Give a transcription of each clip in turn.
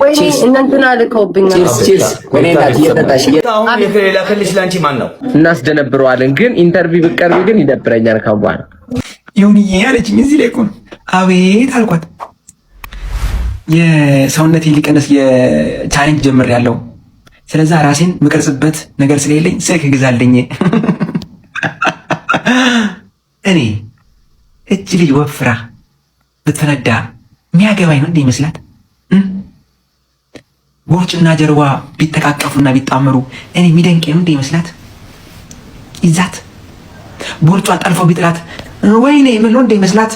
ወይኔ እናንተና ልከውብኛል። ቺርስ ወይኔና እየጠጣሽ አሁን የላከልሽ ላንቺ ማን ነው? እናስደነብረዋለን፣ ግን ኢንተርቪው ብትቀርቢ ግን ይደብረኛል። ካባን ይሁንዬ አለችኝ። እዚህ ላይ እኮ ነው አቤት አልኳት። የሰውነቴ ሊቀነስ የቻሌንጅ ጀምሬያለሁ። ስለዛ ራሴን የምቀርጽበት ነገር ስለሌለኝ ስልክ ግዛልኝ። እኔ እጅ ልጅ ወፍራ ብትፈነዳ የሚያገባኝ ነው እንዴ ይመስላት? ቦርጭና ጀርባ ቢተቃቀፉና ቢጣመሩ እኔ የሚደንቀኝ ነው እንዴ ይመስላት? ይዛት ቦርጯን ጠልፎ ቢጥላት ወይኔ ምን ነው እንዴ ይመስላት?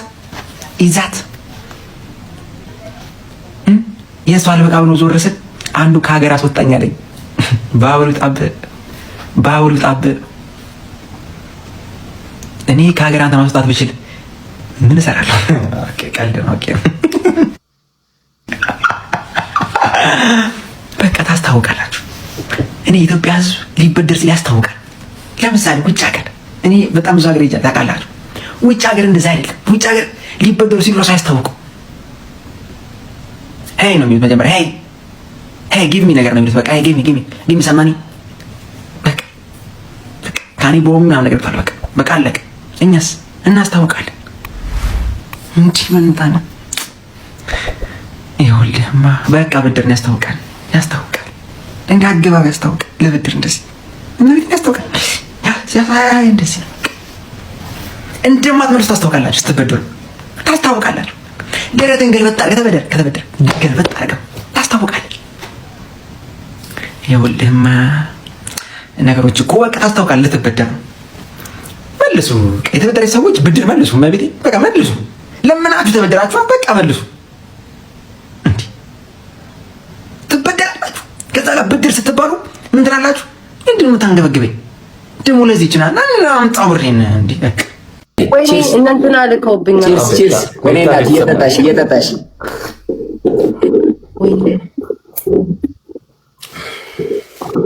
ይዛት የሷ አልበቃ ብሎ ዞር ስል አንዱ ከሀገር አስወጣኛለኝ። ባቡሉ ጣብ እኔ ከሀገር አንተ ማስወጣት ብችል ምን እሰራለሁ? ኦኬ ቀልድ ነው። ኦኬ በቃ ታስታውቃላችሁ። እኔ ኢትዮጵያ ሕዝብ ሊበደር ሲል ያስታውቃል። ለምሳሌ ውጭ ሀገር እኔ በጣም ብዙ ሀገር ሄጃለሁ ታውቃላችሁ። ውጭ ሀገር እንደዛ አይደለም። ውጭ ሀገር ሊበደሩ ሲሉ ራሱ አያስታውቁ። ሄይ ነው የሚሉት መጀመሪያ። ሄይ ጊቭ ሚ ነገር ነው የሚሉት። በቃ ሄይ ጊቭ ሚ ሰማኒ በቃ ካኒ ቦም ምናምን ነገር ታል በቃ አለቀ። እኛስ እናስታውቃለን እንጂ ምን ታና ይኸውልህማ በቃ ብድርን ያስታውቃል። እንደ አገባብ ያስታውቃል። ለብድር እንደዚህ ያስታውቃል። እንደዚህ ነው እንደማትመልሱ ታስታውቃላችሁ። ስትበደሩ ታስታውቃላችሁ። ደረትን ገልበጥ አድርገህ ከተበደር ገልበጥ አድርገህ ታስታውቃለህ። ይኸውልህማ ነገሮች እኮ በቃ ታስታውቃለህ። ልትበደር ነው መልሱ። የተበደረ ሰዎች ብድር መልሱ። መቤቴ በቃ መልሱ። ለምናችሁ ተበደራችሁ በቃ መልሱ። እንዴ ትበደራላችሁ። ከዛ ላይ ብድር ስትባሉ ምን ትላላችሁ? ምንድን ነው የምታንገበግበኝ ደግሞ? ለዚህ ይችላል አምጣው ብሬን እንዴ በቃ ወይኔ እናንተና ልከውብኛል። ቺርስ ወይኔና እየጠጣሽ ወይኔ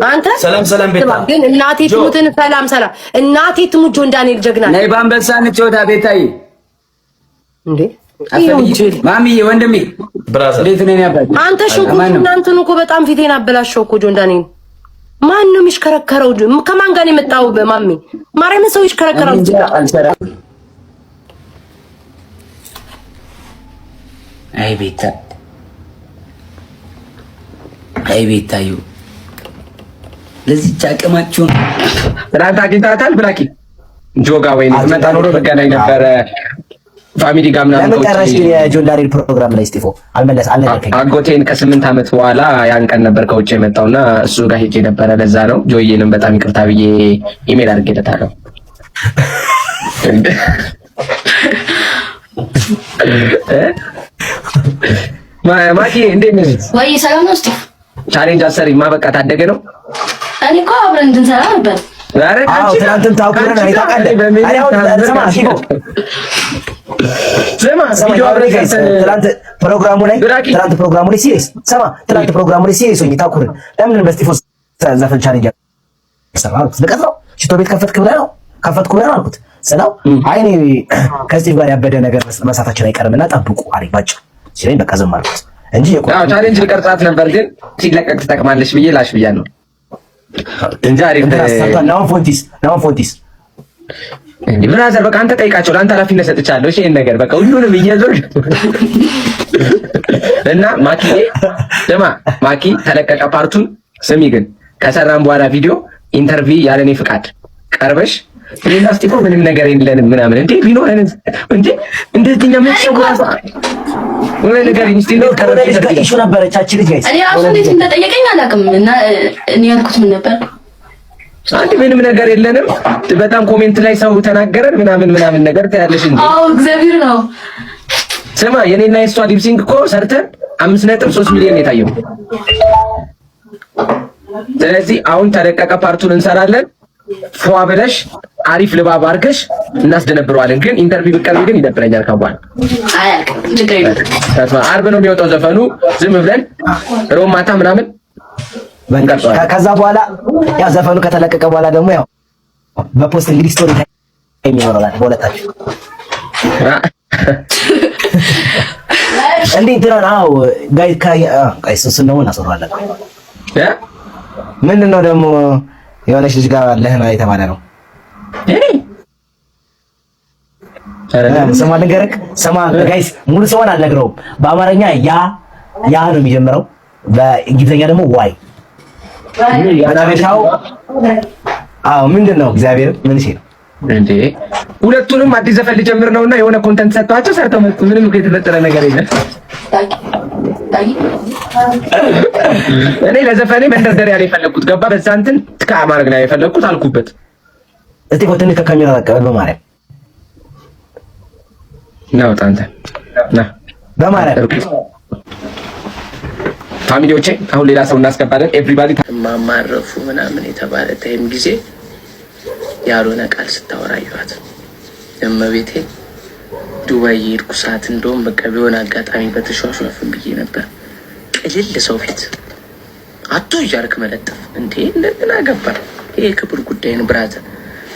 አንተ ሰላም ቤታ ግን እናቴ ትሙትን ሰላም እናቴ ትሙት ጆን ዳንኤል ጀግና ነይ ባንበሳ እንጫወታ ቤታዬ እንዴ ማሚዬ ወንድሜ ብራዘር እንዴት ነኝ ያባይ አንተ ሽንኩርት እናንተን እኮ በጣም ፊቴን አበላሸው እኮ ጆን ዳንኤል ማን ነው የሚሽከረከረው? ከማን ጋር ነው የመጣው? በማሚ ማርያምን ሰው ይሽከረከራል። አይ ቤታዩ ለዚህ ጫቀማችሁን ትናንት አግኝታታል። ብላኪ ጆጋ ወይ ነው መጣ ኖሮ መገናኝ ነበረ ፋሚሊ ጋር ምናምን ለመጨረሻ የጆን ዳንኤል ፕሮግራም ላይ ስቲፎ አልነገርከኝ። አጎቴን ከ8 ዓመት በኋላ ያን ቀን ነበር ከውጭ የመጣውና እሱ ጋር ሄጄ ነበረ። ለዛ ነው ጆዬንም በጣም ይቅርታ ብዬ ኢሜል አድርጌለታለሁ። ማኪ እንዴት ነሽ? ወይ ሰላም ነው ስቲፍ? ቻሌንጅ አሰሪማ በቃ ታደገ ነው። እኔ እኮ አብረን እንድንሰራ ነበር። አዎ ትናንትም ታውቁልን አይታውቃለህ። ትናንት ፕሮግራሙ ላይ ሲሪየስ ሆኜ ታውቁልን። ለምን በስቲፎ ዘፈን ቻሌንጅ ያሰራው ልቀት ነው? ሽቶ ቤት ከፈትኩ ብለህ አልኩት ስለው አይ እኔ ከስቲፍ ጋር ያበደ ነገር መሳታችን አይቀርምና ጠብቁ አለኝ ባጭሩ ሲለኝ በቃ ዝም አልኩት እንጂ ቻሌንጅ ልቀርጻት ነበር፣ ግን ሲለቀቅ ትጠቅማለች ብዬ ላሽ ብያለሁ እንጂ አሪፍ ናውን ፎንቲስ እንዴ ብራዘር በቃ አንተ ጠይቃቸው፣ ለአንተ ኃላፊነት ሰጥቻለሁ። እሺ ይሄን ነገር በቃ ሁሉንም እየዞር እና ማኪ ተለቀቀ ፓርቱን ስሚ። ግን ከሰራን በኋላ ቪዲዮ ኢንተርቪው ያለኔ ፍቃድ ቀርበሽ ሌላ ስቲፎ ምንም ነገር የለንም ምናምን እንዴ ቢኖረን እንዴ እንደኛ ምትሰራው ወይ ነገር ኢንስቲንክት ከረፈሽ እሺ ነበረቻችን ልጅ ጋይስ እኔ ራሱ እንዴት እንደጠየቀኝ አላውቅም። እና እኔ ያልኩት ምን ነበር? አንተ ምንም ነገር የለንም በጣም ኮሜንት ላይ ሰው ተናገረን ምናምን ነገር ታያለሽ እንዴ? አዎ እግዚአብሔር ነው። ስማ የኔና የሷ ዲፕሲንግ እኮ ሰርተን 5.3 ሚሊዮን የታየው። ስለዚህ አሁን ተለቀቀ ፓርቱን እንሰራለን። ፏ ብለሽ አሪፍ ልባብ አድርገሽ እናስደነብረዋለን። ግን ኢንተርቪው ብትቀርቢ ግን ይደብረኛል። ካባል አርብ ነው የሚወጣው ዘፈኑ። ዝም ብለን ሮብ ማታ ምናምን ከዛ በኋላ ያው ዘፈኑ ከተለቀቀ በኋላ ደግሞ ያው በፖስት እንግዲህ ስቶሪ ታይም ይኖራል በሁለታችሁ እንዴት ነው ጋይስ ነው እናሰራለን። ምንድነው ደግሞ የሆነች ልጅ ጋር አለህና የተባለ ነው። ስማ ልንገርህ፣ ስማ ጋይስ ሙሉ ስሟን አልነግረውም። በአማርኛ ያ ነው የሚጀምረው፣ በእንግሊዝኛ ደግሞ ዋይ ያናበሻው። ምንድን ነው እግዚአብሔር ምን ሲል እንዴ? ሁለቱንም አዲስ ዘፈን ሊጀምር ነውና የሆነ ኮንተንት ሰጥቷቸው ሰርተው መጡ። ምንም እኮ የተፈጠረ ነገር የለም። እኔ ለዘፈኔ መንደርደሪያ ላይ የፈለኩት ገባ። በዛ እንትን ትካ ማድረግ ላይ የፈለኩት አልኩበት። እስቲ ኮንተንት ከካሜራ ተቀበል በማርያም ነው ታንተ ና በማርያም ፋሚሊዎቼ፣ አሁን ሌላ ሰው እናስገባለን። ኤቭሪባዲ ማማረፉ ምናምን የተባለ ታይም ጊዜ ያልሆነ ቃል ስታወራ ይሏት እመቤቴ ዱባይ የሄድኩ ሰዓት እንደውም በቃ ቢሆን አጋጣሚ በተሿሿፍን ብዬ ነበር። ቅልል ሰው ፊት አቶ እያልክ መለጠፍ እንዴ እንደምን አገባል? ይሄ ክብር ጉዳይ ነው ብራዘር።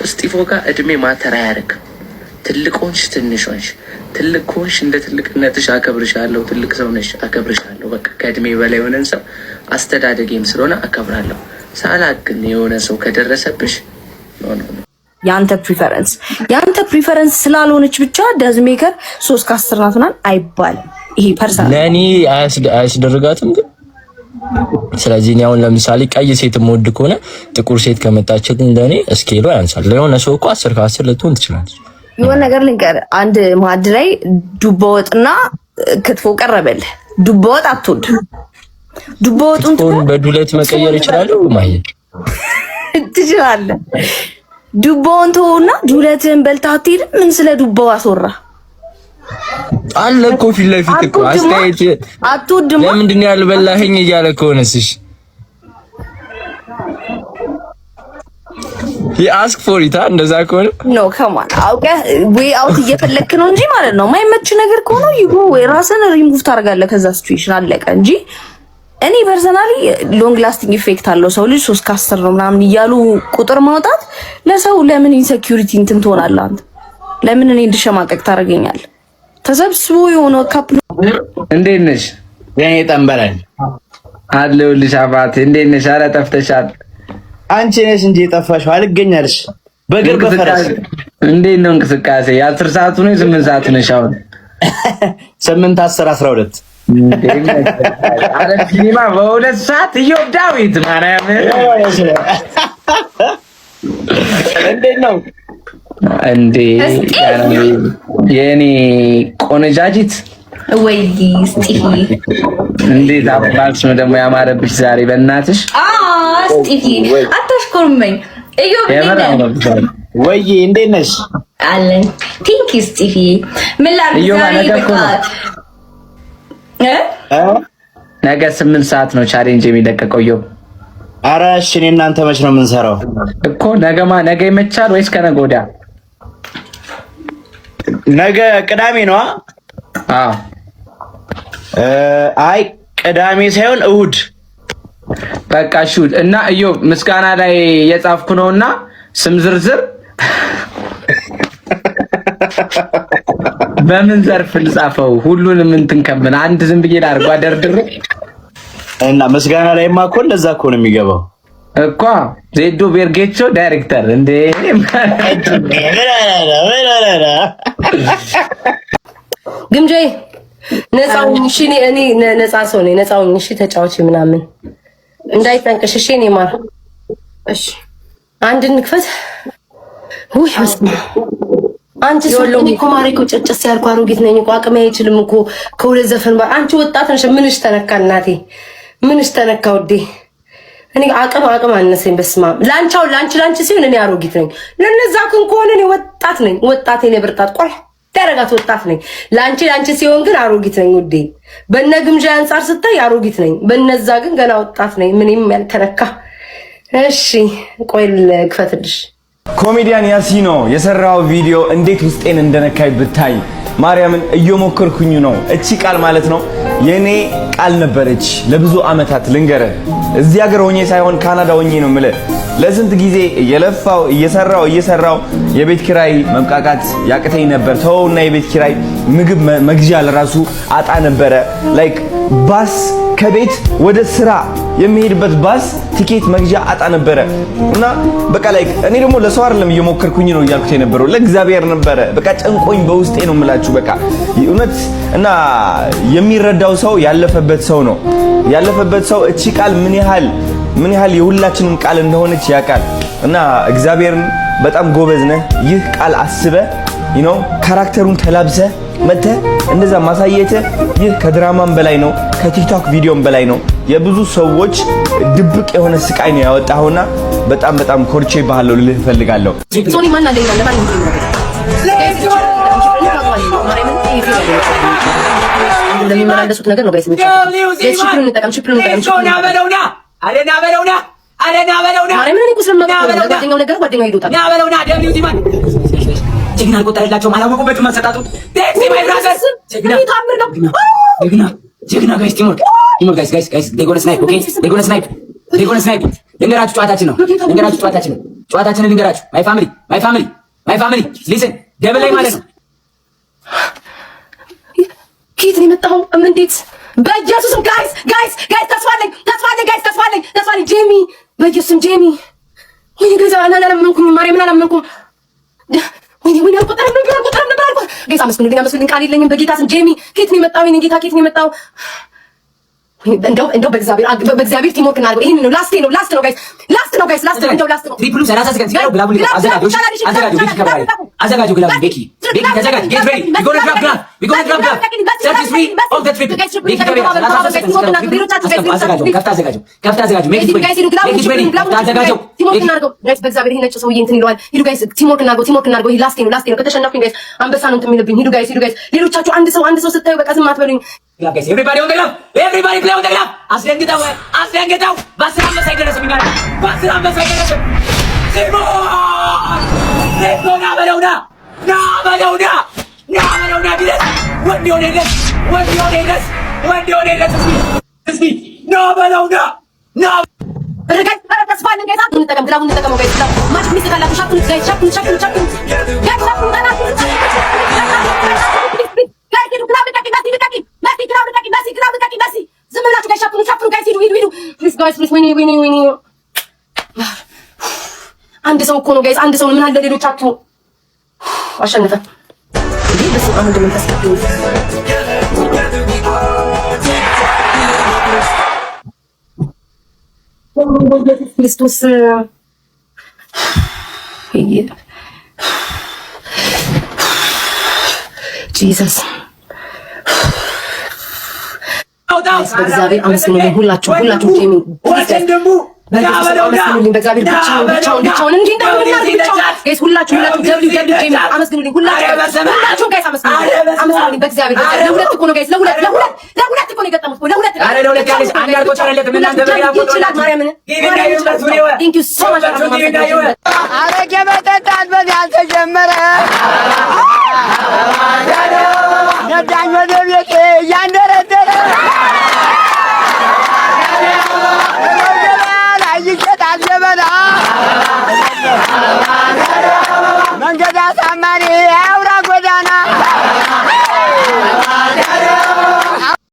እስጢፎ ጋር እድሜ ማተር አያደርግም። ትልቅ ሆንሽ ትንሽ ሆንሽ፣ ትልቅ ሆንሽ እንደ ትልቅነትሽ አከብርሻለሁ። ትልቅ ሰው ነሽ አከብርሻለሁ። በቃ ከእድሜ በላይ የሆነን ሰው አስተዳደጌም ስለሆነ አከብራለሁ። ሳላግን የሆነ ሰው ከደረሰብሽ ያንተ ፕሪፈረንስ ስላልሆነች ብቻ ዳዝ ሜከር 3 ከ10 ናት ምናምን አይባልም። ይሄ ፐርሰናል ለኔ አያስደርጋትም ግን። ስለዚህ እኔ አሁን ለምሳሌ ቀይ ሴት የምወድ ከሆነ ጥቁር ሴት ከመጣችልኝ ለኔ እስኬሉ ያንሳል። ለሆነ ሰው እኮ 10 ከ10 ልትሆን ትችላለች። የሆነ ነገር ልንገር፣ አንድ ማዕድ ላይ ዱባ ወጥና ክትፎ ቀረበልህ። ዱባ ወጥ አትወድ። ዱባ ወጡን በዱለት መቀየር ይችላል ማለት ትችላለህ። ዱባውን ተውና ዱለትን በልታ አትሄድም። ምን ስለ ዱባው አስወራ አለ እኮ ፊት ለፊት እኮ አስተያየት አትወድም። ለምንድን ነው ያልበላኸኝ እያለ ከሆነስ እሺ አስክ ፎር ኢት እንደዛ ከሆነ ኖ ከማን አውቀህ ወይ አውት እየፈለክ ነው እንጂ ማለት ነው። ማይመች ነገር ከሆነ ይጎ ወይ ራስን ሪሙቭ ታደርጋለህ ከዛ ሲቹዌሽን አለቀ እንጂ። እኔ ፐርሰናሊ ሎንግ ላስቲንግ ኢፌክት አለው። ሰው ልጅ 3 ከ10 ነው ምናምን እያሉ ቁጥር ማውጣት ለሰው ለምን ኢንሴኪዩሪቲ እንትን ትሆናለህ አንተ? ለምን እኔ እንድሸማቀቅ ታደርገኛለህ? ተሰብስቦ የሆነ ካፕል እንዴት ነሽ የኔ ጠንበረን አለሁልሽ አባቴ። እንዴት ነሽ? ኧረ ጠፍተሻል። አንቺ ነሽ እንጂ የጠፋሽው አልገኛልሽ። በእግር በፈረስ እንዴት ነው እንቅስቃሴ? የ10 ሰዓቱ ነው 8 ሰዓቱ ነሽ አሁን? 8 10 12 አረ ሲኒማ በሁለት ሰዓት ኢዮብ ዳዊት ማርያም እንዴት ነው እንዴ? የኔ ቆነጃጅት ወይ ስጢፊ እንዴት አባትሽ ነው ደግሞ ያማረብሽ ዛሬ በእናትሽ። ስጢፊ አታሽኮርመኝ። ኢዮብ ወይ እንዴት ነሽ? አለን ቲንክ ስጢፊ ምን ላድርግ ዛሬ ነገ 8 ሰዓት ነው ቻሌንጅ የሚለቀቀው ኢዮብ። ኧረ እሺ እኔ እናንተ መች ነው የምንሰራው እኮ? ነገ ይመቻል ወይስ ከነገ ወዲያ? ነገ ቅዳሜ ነው። አዎ አይ ቅዳሜ ሳይሆን እሁድ። በቃ እሺ። እና ኢዮብ ምስጋና ላይ የጻፍኩ ነውና ስም ዝርዝር በምን ዘርፍ ልጻፈው? ሁሉንም እንትን ከምን አንድ ዝም ብዬ ላድርገው አደርድር እና ምስጋና ላይማ እኮ እንደዛ እኮ ነው የሚገባው እኮ። ዜዶ ቤርጌቾ ዳይሬክተር እንዴ ግምጃዬ ነፃው እሺ። እኔ ነፃ ሰው ነኝ። ነፃው እሺ። ተጫዋች ምናምን እንዳይጠንቅሽ እሺ። እኔ ማር እሺ። አንድ እንክፈት። ውይ መስማ አንቺ ሶሎሚ እኮ ማሬ እኮ ጨጨስ ያልኩ አሮጊት ነኝ እኮ አቅሜ አይችልም እኮ ከሁለት ዘፈን በኋላ። አንቺ ወጣት ነሽ። ምንሽ ተነካ እናቴ? ምንሽ ተነካ ውዴ? እኔ አቅም አነሰኝ። በስማ ላንቺ ሲሆን እኔ አሮጊት ነኝ። ለነዛ ግን ከሆነ እኔ ወጣት ነኝ። ወጣት ነኝ ብርጣት ቆይ ተረጋት ወጣት ነኝ። ላንቺ ሲሆን ግን አሮጊት ነኝ ውዴ። በነ ግምጃ አንፃር ስታይ አሮጊት ነኝ። በነዛ ግን ገና ወጣት ነኝ። ምንም ያልተነካ። እሺ ቆይ ልክፈትልሽ። ኮሜዲያን ያሲኖ የሰራው ቪዲዮ እንዴት ውስጤን እንደነካይ ብታይ ማርያምን እየሞከርኩኝ ነው። እቺ ቃል ማለት ነው የኔ ቃል ነበረች ለብዙ አመታት ልንገረ እዚህ ሀገር ሆኜ ሳይሆን ካናዳ ሆኜ ነው የምልህ። ለስንት ጊዜ እየለፋው እየሰራው የቤት ኪራይ መብቃቃት ያቅተኝ ነበር። ተውና የቤት ኪራይ ምግብ መግዣ ለራሱ አጣ ነበረ። ላይክ ባስ ከቤት ወደ ስራ የሚሄድበት ባስ ቲኬት መግዣ አጣ ነበረ እና በቃ ላይክ እኔ ደግሞ ለሰው አይደለም እየሞከርኩኝ ነው እያልኩት የነበረው ለእግዚአብሔር ነበረ። በቃ ጨንቆኝ በውስጤ ነው የምላችሁ በቃ እውነት እና የሚረዳው ሰው ያለፈበት ሰው ነው ያለፈበት ሰው እቺ ቃል ምን ያህል የሁላችንም ቃል እንደሆነች ያውቃል። እና እግዚአብሔርን በጣም ጎበዝ ነህ። ይህ ቃል አስበ ካራክተሩን ተላብሰ መተ እንደዛ ማሳየት ይህ ከድራማም በላይ ነው፣ ከቲክቶክ ቪዲዮም በላይ ነው። የብዙ ሰዎች ድብቅ የሆነ ስቃይ ነው ያወጣውና በጣም ኮርቼ ባለው ልልህ ፈልጋለሁ። ሶኒ ማን አለ ይላል ማን ነው ለሚመላለሱት ነገር ነው ጋይስ ጀግና አልቆጠረላቸውም። አላወቁበትም አሰጣጡ ጀግና ጋይስ ቲሞርክ ጋይስ ዴጎነ ስናይፕ ኦኬ ዴጎነ ስናይፕ ልንገራችሁ ጨዋታችንን ልንገራችሁ ማይ ፋሚሊ ሊስን ደብል ላይ ማለት ነው። ኬት ነው የመጣው እንዴት በኢየሱስም ጋይስ ተስፋለኝ ጄሚ በኢየሱስም ጄሚ ወይ ገዛ አላመንኩም ማርያምን አላመንኩም ወይ አልቆጠረም ነበር አልቆ ጌታ መስሎኝ ቃል የለኝም በጌታ ስም ጄሚ ኬት ነው የመጣው የኔ ጌታ ኬት ነው የመጣው እንደው በእግዚአብሔር ቲሞርክ እናድርገው። ይሄን ነው ላስት ነው ጋይስ ትሪፕሉ 30 ሰከንድ ሲቀረው ግላቡ አዘጋጁ ግላቡ ቤኪ ተዘጋጅ ጌት ሬዲ ዊ ጎና ድራፕ ግላብ 33 ኦፍ ዘ ትሪፕል ቤኪ ገበያ 30 ሰከንድ ከፍታ አዘጋጁ ሜክ ኢት ሬዲ አዘጋጁ ቲሞርክ እናድርገው ጋይስ በእግዚአብሔር ይሄን ነጭ ሰውዬ እንትን ይለዋል። ሂዱ ጋይስ ቲሞርክ እናድርገው። ይሄ ላስት ነው ከተሸነፍኩኝ ጋይስ አንበሳ ነው እንትን የሚልብኝ። ሂዱ ጋይስ ሌሎቻችሁ አንድ ሰው ስታዩ በቃ ዝም አትበሉኝ። Guys, everybody on the glove. Everybody play on the glove. Asdengetaw. Basram sayderasım yani. Basram sayderasım. Simon! Let's na balona. Bilas. What do you need? No balona. No. Guys, ተስፋለን ጋይስ እንጠቀም ግላቡን እንጠቀመው ጋይስ ማች ሚስ ካላችሁ ሻፕቱን ጋይስ ሻፕቱን አንድ ሰው እኮ ነው ጋይስ አንድ ሰው ምን አለ ሌሎቻችሁ አሸነፈ እንዴ በስመ አብ ወወልድ ወመንፈስ ቅዱስ ክርስቶስ ጂሰስ በእግዚአብሔር አመስግኑልኝ ሁላችሁ ጄሚ በእግዚአብሔር ብቻውን እንጂ ጋይስ ሁላችሁ ጄሚ አመስግኑልኝ ሁላችሁ ጋይስ አመስግኑልኝ በእግዚአብሔር ለሁለት እኮ ነው ጋይስ ለሁለት እኮ ነው የገጠሙት ለሁለት ጋይስ አንድ አልቆ ቻለለት ምን እንደበላ ማርያምን ቴንክ ዩ ሶ ማች